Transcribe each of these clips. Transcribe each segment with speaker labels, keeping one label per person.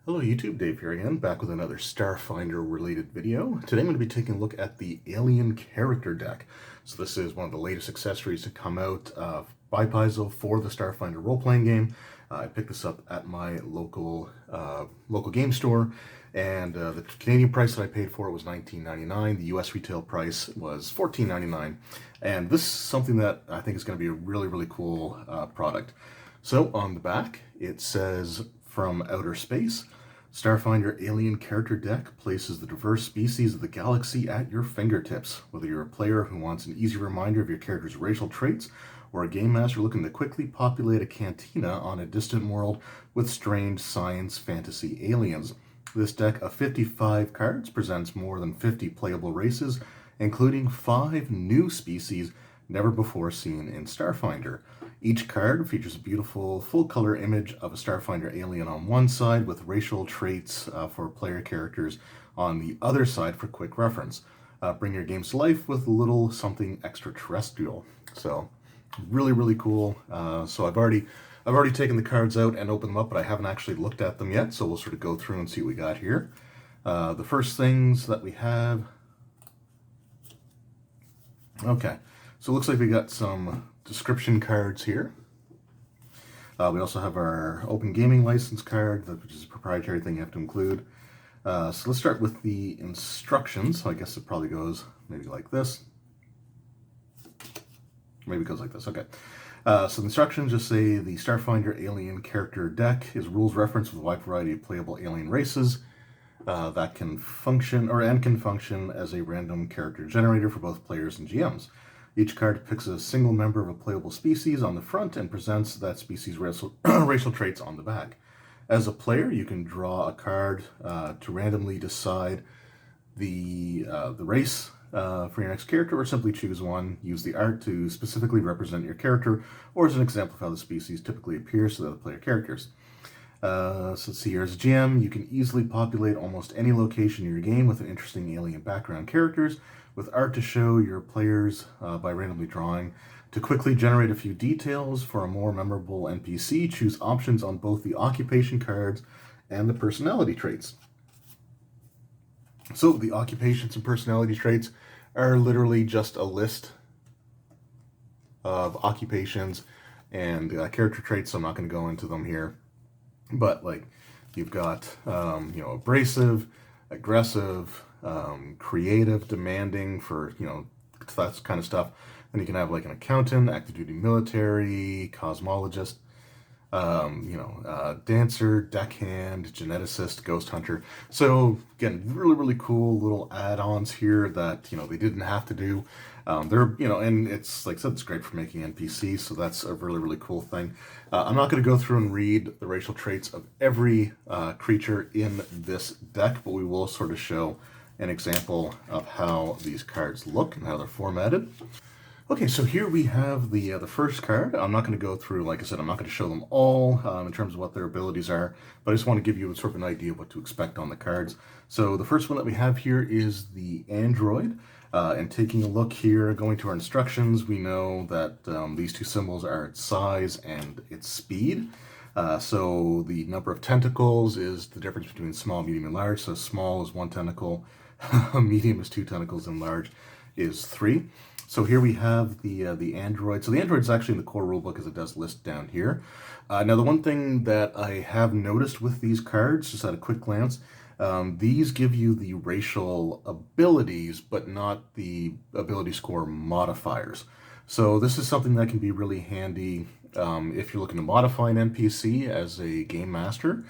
Speaker 1: Hello YouTube, Dave here again, back with another Starfinder related video. Today I'm going to be taking a look at the Alien character deck. So this is one of the latest accessories to come out by Paizo for the Starfinder role-playing game. I picked this up at my local game store, and the Canadian price that I paid for it was $19.99. The US retail price was $14.99, and this is something that I think is going to be a really cool product. So on the back it says, "From outer space, Starfinder Alien character deck places the diverse species of the galaxy at your fingertips. Whether you're a player who wants an easy reminder of your character's racial traits, or a game master looking to quickly populate a cantina on a distant world with strange science fantasy aliens. This deck of 55 cards presents more than 50 playable races, including 5 new species never before seen in Starfinder. Each card features a beautiful full-color image of a Starfinder alien on one side with racial traits for player characters on the other side for quick reference. Bring your games to life with a little something extraterrestrial." So really cool. So I've already taken the cards out and opened them up, but I haven't actually looked at them yet, so we'll sort of go through and see what we got here. The first things that we have... Okay, so it looks like we got some description cards here. We also have our open gaming license card, which is a proprietary thing you have to include. So let's start with the instructions. So I guess it probably goes maybe like this. Maybe it goes like this. Okay. So the instructions just say the Starfinder Alien character deck is rules referenced with a wide variety of playable alien races that can function as a random character generator for both players and GMs. Each card depicts a single member of a playable species on the front and presents that species' racial traits on the back. As a player, you can draw a card to randomly decide the race for your next character, or simply choose one. Use the art to specifically represent your character, or as an example of how the species typically appears to the other player characters. So let's see here. As a GM, you can easily populate almost any location in your game with an interesting alien background characters, with art to show your players by randomly drawing. To quickly generate a few details for a more memorable NPC, choose options on both the occupation cards and the personality traits. So the occupations and personality traits are literally just a list of occupations and character traits, so I'm not going to go into them here. But like, you've got abrasive, aggressive, creative, demanding for that kind of stuff. Then you can have like an accountant, active duty military, cosmologist, dancer, deckhand, geneticist, ghost hunter. So again, really cool little add-ons here that they didn't have to do. They're and it's like I said, it's great for making NPCs, so that's a really cool thing. I'm not going to go through and read the racial traits of every creature in this deck, but we will sort of show an example of how these cards look and how they're formatted. Okay, so here we have the first card. I'm not going to go through, like I said, I'm not going to show them all in terms of what their abilities are, but I just want to give you sort of an idea of what to expect on the cards. So the first one that we have here is the android. And taking a look here, going to our instructions, we know that these two symbols are its size and its speed. So the number of tentacles is the difference between small, medium, and large. So small is 1 tentacle, medium is 2 tentacles, and large is 3. So here we have the android. So the android is actually in the core rulebook, as it does list down here. Now the one thing that I have noticed with these cards, just at a quick glance, these give you the racial abilities, but not the ability score modifiers. So this is something that can be really handy if you're looking to modify an NPC as a game master,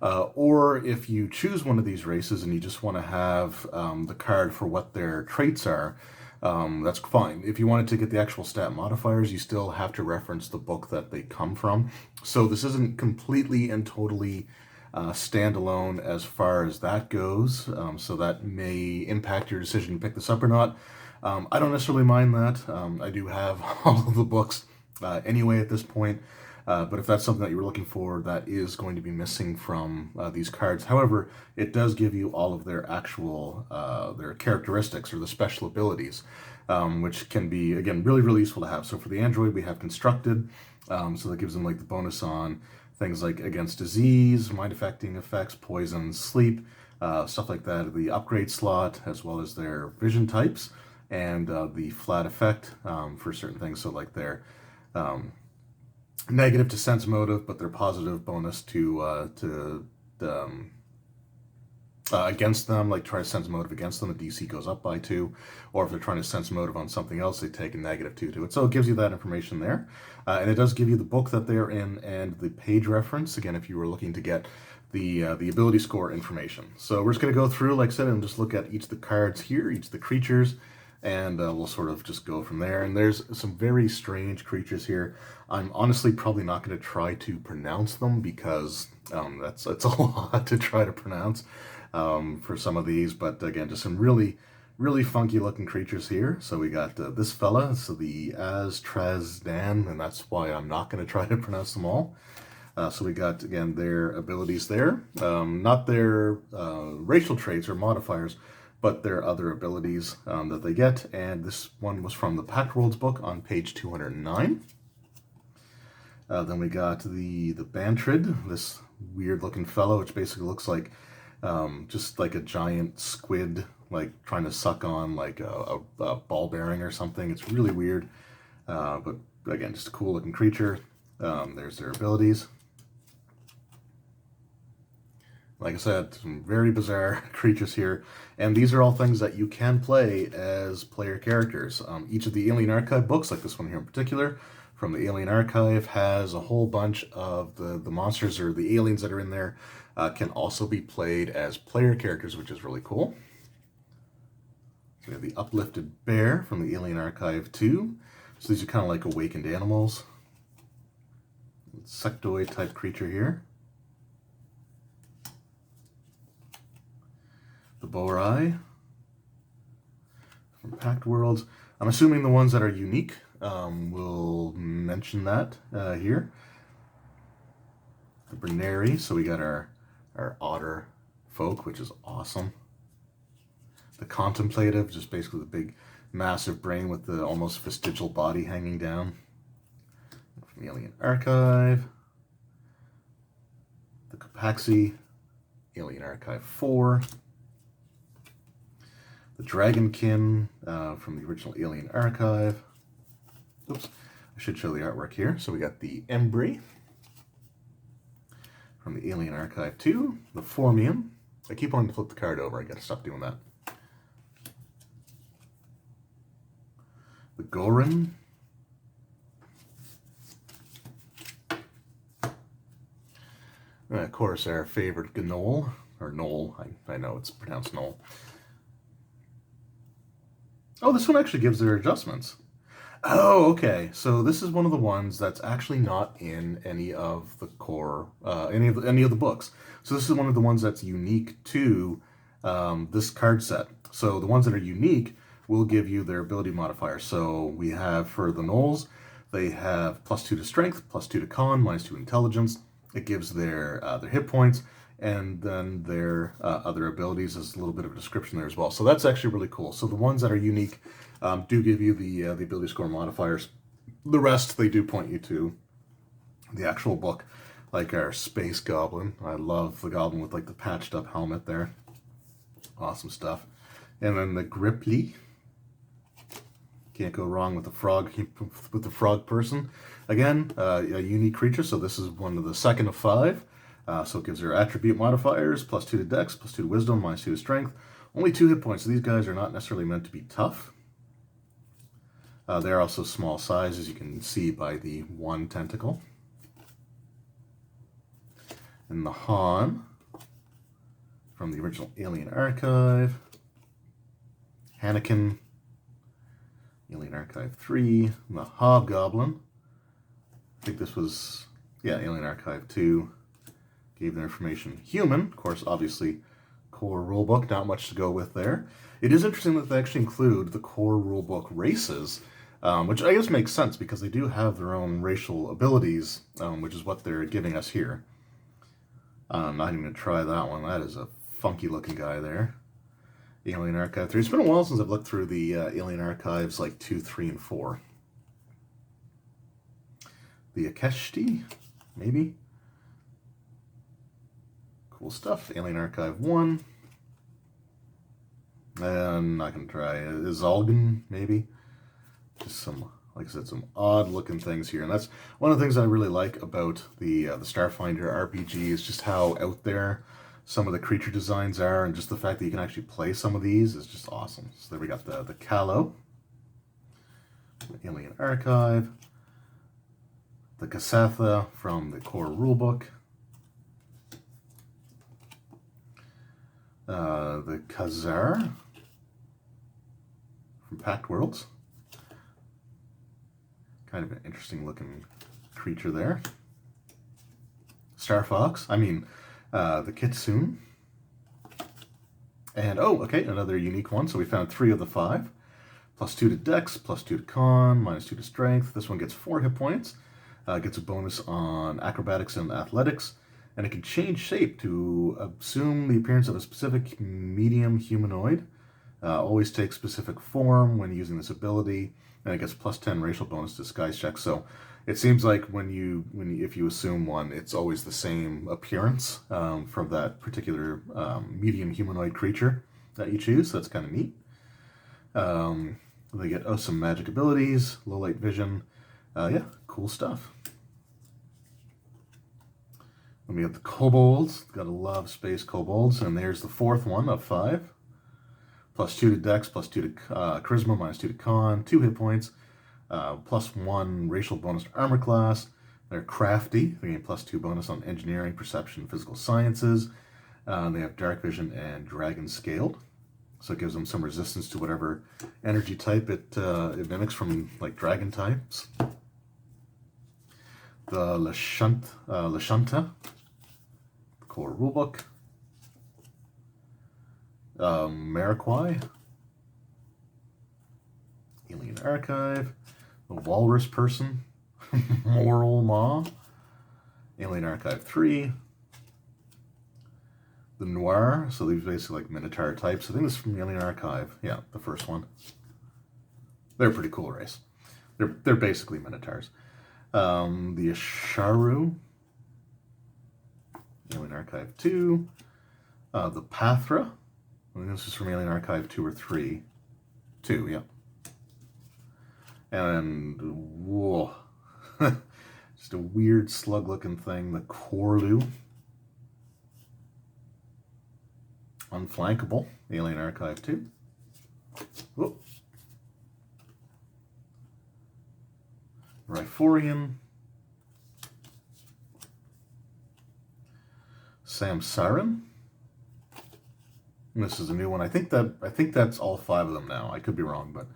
Speaker 1: or if you choose one of these races and you just want to have the card for what their traits are. That's fine. If you wanted to get the actual stat modifiers, you still have to reference the book that they come from. So this isn't completely and totally standalone as far as that goes, so that may impact your decision to pick this up or not. I don't necessarily mind that. I do have all of the books anyway at this point, but if that's something that you were looking for, that is going to be missing from these cards. However, it does give you all of their actual their characteristics or the special abilities, which can be, again, really useful to have. So for the android, we have constructed, so that gives them like the bonus on things like against disease, mind-affecting effects, poison, sleep, stuff like that. The upgrade slot, as well as their vision types, and the flat effect for certain things. So like their negative to sense motive, but they're positive bonus to against them, like try to sense motive against them, the DC goes up by 2, or if they're trying to sense motive on something else, they take a -2 to it. So it gives you that information there, and it does give you the book that they're in and the page reference, again, if you were looking to get the ability score information. So we're just going to go through, like I said, and just look at each of the cards here, each of the creatures, and we'll sort of just go from there. And there's some very strange creatures here. I'm honestly probably not going to try to pronounce them because that's a lot to try to pronounce for some of these. But again, just some really, really funky looking creatures here. So we got this fella, so the Aztrazdan, and that's why I'm not going to try to pronounce them all. So we got, again, their abilities there. Not their racial traits or modifiers, but their other abilities that they get. And this one was from the Pact Worlds book on page 209. Then we got the Bantrid, this weird looking fellow, which basically looks like just like a giant squid, like trying to suck on like a ball bearing or something. It's really weird, but again, just a cool looking creature. There's their abilities. Like I said, some very bizarre creatures here, and these are all things that you can play as player characters. Each of the Alien Archive books, like this one here in particular, from the Alien Archive, has a whole bunch of the monsters or the aliens that are in there can also be played as player characters, which is really cool. So we have the Uplifted Bear from the Alien Archive 2. So these are kind of like awakened animals. Sectoid type creature here. The Borai from Pact Worlds. I'm assuming the ones that are unique will mention that here. The Berneri, so we got our otter folk, which is awesome. The Contemplative, just basically the big massive brain with the almost vestigial body hanging down. From the Alien Archive. The Capaxi, Alien Archive 4. The Dragonkin from the original Alien Archive. Oops, I should show the artwork here. So we got the Embry from the Alien Archive 2. The Formium. I keep wanting to flip the card over. I gotta stop doing that. The Gorin. And of course, our favorite Gnoll, or Knoll. I know it's pronounced Knoll. Oh, this one actually gives their adjustments. Oh, okay. So this is one of the ones that's actually not in any of the core, any of the books. So this is one of the ones that's unique to this card set. So the ones that are unique will give you their ability modifier. So we have for the Knolls, they have +2 to Strength, +2 to Con, -2 to Intelligence. It gives their hit points. And then their other abilities is a little bit of a description there as well. So that's actually really cool. So the ones that are unique do give you the ability score modifiers. The rest, they do point you to the actual book, like our Space Goblin. I love the Goblin with like the patched up helmet there. Awesome stuff. And then the Gripply. Can't go wrong with the frog person. Again, a unique creature. So this is one of the second of 5. So it gives her attribute modifiers, +2 to Dex, +2 to Wisdom, -2 to Strength. Only 2 hit points, so these guys are not necessarily meant to be tough. They're also small size, as you can see by the 1 tentacle. And the Han, from the original Alien Archive. Hannikin, Alien Archive 3. And the Hobgoblin. I think this was, yeah, Alien Archive 2. Gave their information. Human, of course, obviously, core rulebook, not much to go with there. It is interesting that they actually include the core rulebook races, which I guess makes sense because they do have their own racial abilities, which is what they're giving us here. I'm not even going to try that one. That is a funky looking guy there. Alien Archive 3. It's been a while since I've looked through the Alien Archives like 2, 3, and 4. The Akeshti, maybe? Cool stuff. Alien Archive 1. And I'm not going to try Zalgan, maybe. Just some, like I said, some odd looking things here. And that's one of the things I really like about the Starfinder RPG is just how out there some of the creature designs are, and just the fact that you can actually play some of these is just awesome. So there we got the Callow, the Alien Archive, the Kasatha from the core rulebook, the Khazar from Pact Worlds. Kind of an interesting looking creature there. Star Fox, the Kitsune. And, oh, okay, another unique one. So we found 3 of the 5. +2 to Dex, +2 to Con, -2 to Strength. This one gets 4 hit points. Gets a bonus on Acrobatics and Athletics. And it can change shape to assume the appearance of a specific medium humanoid. Always takes specific form when using this ability. And it gets +10 racial bonus disguise checks. So it seems like if you assume one, it's always the same appearance from that particular medium humanoid creature that you choose. So that's kind of neat. They get some magic abilities, low light vision. Yeah, cool stuff. Then we got the Kobolds. Gotta love space Kobolds. And there's the 4th one of 5. +2 to Dex, +2 to Charisma, -2 to Con, 2 hit points, +1 racial bonus to Armor class. They're crafty. They gain +2 bonus on Engineering, Perception, Physical Sciences. They have Dark Vision and Dragon Scaled. So it gives them some resistance to whatever energy type it mimics from, like, dragon types. The Lashunta, core rulebook. Mariquai, Alien Archive, the Walrus Person, Moral Maw, Alien Archive 3, the Noir, so these are basically like Minotaur types. I think this is from the Alien Archive. Yeah, the first one. They're a pretty cool race. They're basically Minotaurs. The Asharu, Alien Archive 2, the Pathra. I think this is from Alien Archive 2 or 3. 2, yeah. And, whoa. Just a weird slug-looking thing. The Corlu. Unflankable. Alien Archive 2. Whoop. Riforian. Samsaran. This is a new one. I think that's all 5 of them now. I could be wrong, but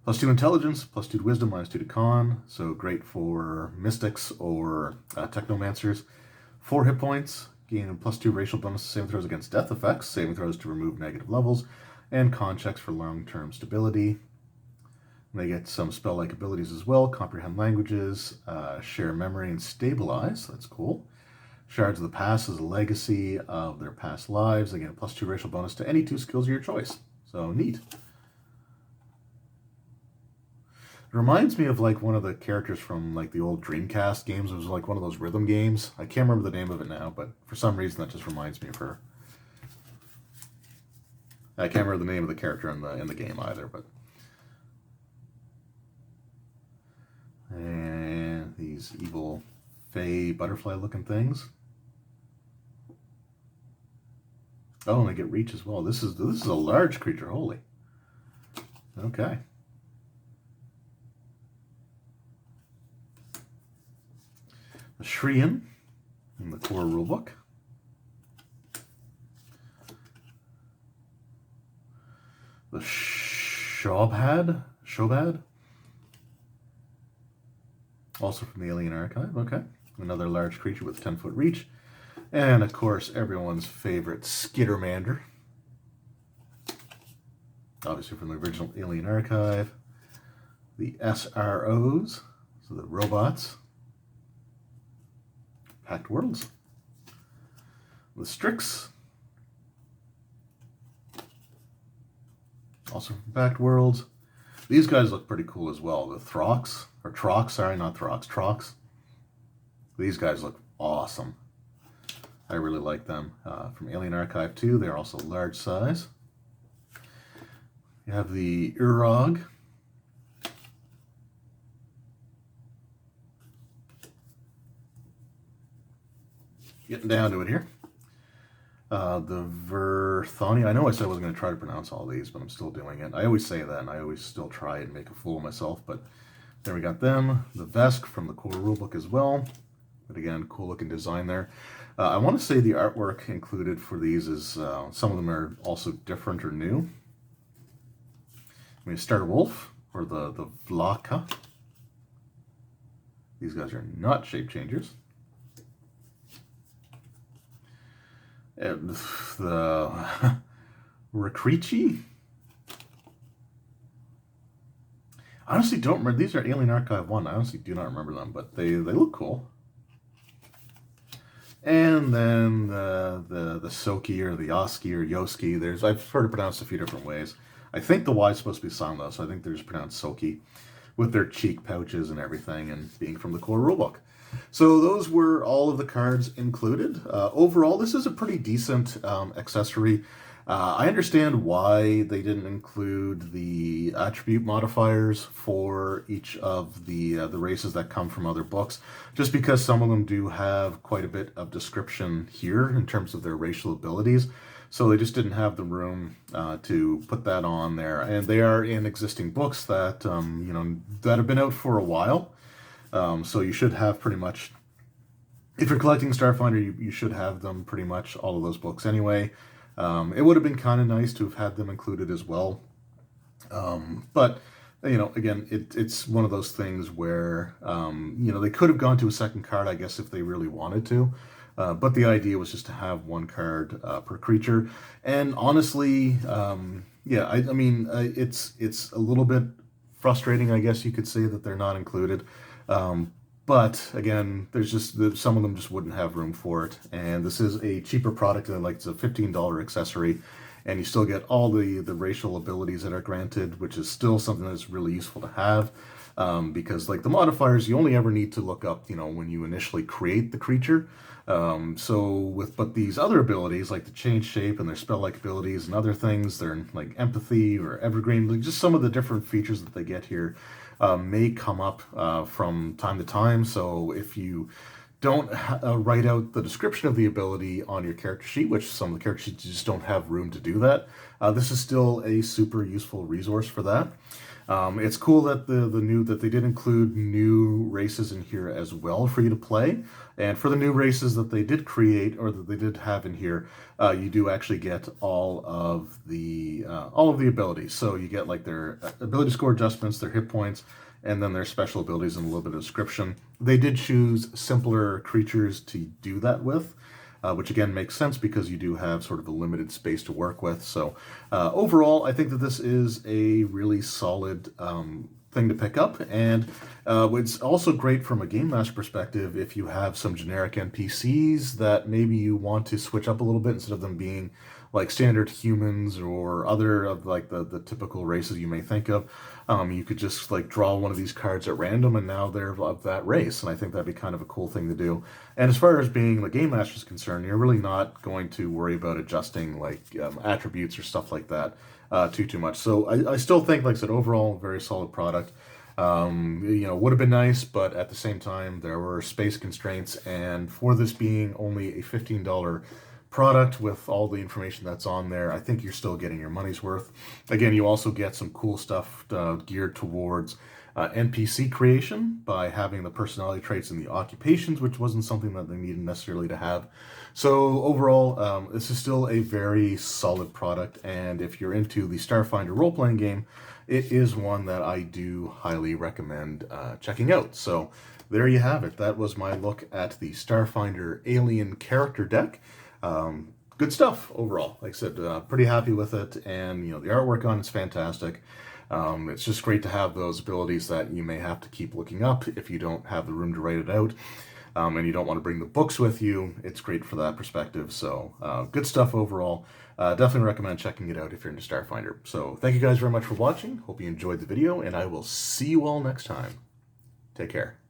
Speaker 1: +2 intelligence, +2 to wisdom, -2 to con. So great for mystics or technomancers. 4 hit points, gain +2 racial bonus to saving throws against death effects, saving throws to remove negative levels, and con checks for long-term stability. And they get some spell-like abilities as well: comprehend languages, share memory, and stabilize. That's cool. Shards of the Past is a legacy of their past lives. They get a +2 racial bonus to any 2 skills of your choice. So neat. It reminds me of like one of the characters from like the old Dreamcast games. It was like one of those rhythm games. I can't remember the name of it now, but for some reason that just reminds me of her. I can't remember the name of the character in the game either, but. And these evil fey butterfly looking things. Oh, and they get reach as well. This is a large creature. Holy. Okay. The Shrian in the core rulebook. The Shobad. Also from the Alien Archive. Okay. Another large creature with 10-foot reach. And, of course, everyone's favorite Skittermander. Obviously from the original Alien Archive. The SROs, so the robots. Pact Worlds. The Strix. Also from Pact Worlds. These guys look pretty cool as well. The Throx, or Trox, sorry, not Throx, Trox. These guys look awesome. I really like them. From Alien Archive 2, they're also large size. You have the Urog. Getting down to it here. The Verthoni. I know I said I wasn't going to try to pronounce all these, but I'm still doing it. I always say that, and I always still try and make a fool of myself, but there we got them. The Vesk from the core rulebook as well. But again, cool looking design there. I want to say the artwork included for these is, some of them are also different or new. I mean, Starter Wolf, or the Vlaka. These guys are not shape changers. And the Rakrichi. I honestly don't remember. These are Alien Archive 1. I honestly do not remember them, but they look cool. And then the Soki or the Yoski or Yoski. I've heard it pronounced a few different ways. I think the Y is supposed to be silent though, so I think they're just pronounced Soki, with their cheek pouches and everything, and being from the core rulebook. So those were all of the cards included. Overall, this is a pretty decent accessory. I understand why they didn't include the attribute modifiers for each of the races that come from other books, just because some of them do have quite a bit of description here in terms of their racial abilities. So they just didn't have the room to put that on there, and they are in existing books that that have been out for a while. So you should have pretty much, if you're collecting Starfinder, you should have them pretty much all of those books anyway. It would have been kind of nice to have had them included as well. But, again, it's one of those things where, they could have gone to a second card, I guess, if they really wanted to. But the idea was just to have one card per creature. And honestly, it's a little bit frustrating, I guess you could say, that they're not included. But again, there's just some of them just wouldn't have room for it, and this is a cheaper product, and it's a $15 accessory, and you still get all the racial abilities that are granted, which is still something that's really useful to have, because like the modifiers, you only ever need to look up, when you initially create the creature. But these other abilities, like the change shape and their spell-like abilities and other things, they're like empathy or evergreen, like just some of the different features that they get here may come up from time to time. So if you don't write out the description of the ability on your character sheet, which some of the character sheets just don't have room to do that, this is still a super useful resource for that. It's cool that that they did include new races in here as well for you to play, and for the new races that they did create or that they did have in here, you do actually get all of the abilities. So you get like their ability score adjustments, their hit points, and then their special abilities and a little bit of description. They did choose simpler creatures to do that with. Which again makes sense because you do have sort of a limited space to work with. So overall, I think that this is a really solid thing to pick up, and it's also great from a game master perspective if you have some generic NPCs that maybe you want to switch up a little bit instead of them being like standard humans or other of like the typical races you may think of. You could just like draw one of these cards at random and now they're of that race, and I think that'd be kind of a cool thing to do. And as far as being the game master is concerned, you're really not going to worry about adjusting like attributes or stuff like that too much. So I still think, like I said, overall very solid product. Would have been nice, but at the same time there were space constraints, and for this being only a $15 product with all the information that's on there, I think you're still getting your money's worth. Again, you also get some cool stuff geared towards NPC creation by having the personality traits and the occupations, which wasn't something that they needed necessarily to have. So overall, this is still a very solid product, and if you're into the Starfinder role-playing game, it is one that I do highly recommend checking out. So there you have it. That was my look at the Starfinder Alien character deck. Good stuff overall. Like I said, pretty happy with it, and the artwork on it's fantastic. It's just great to have those abilities that you may have to keep looking up if you don't have the room to write it out, and you don't want to bring the books with you. It's great for that perspective. So good stuff overall. Definitely recommend checking it out if you're into Starfinder. So thank you guys very much for watching. Hope you enjoyed the video, and I will see you all next time. Take care.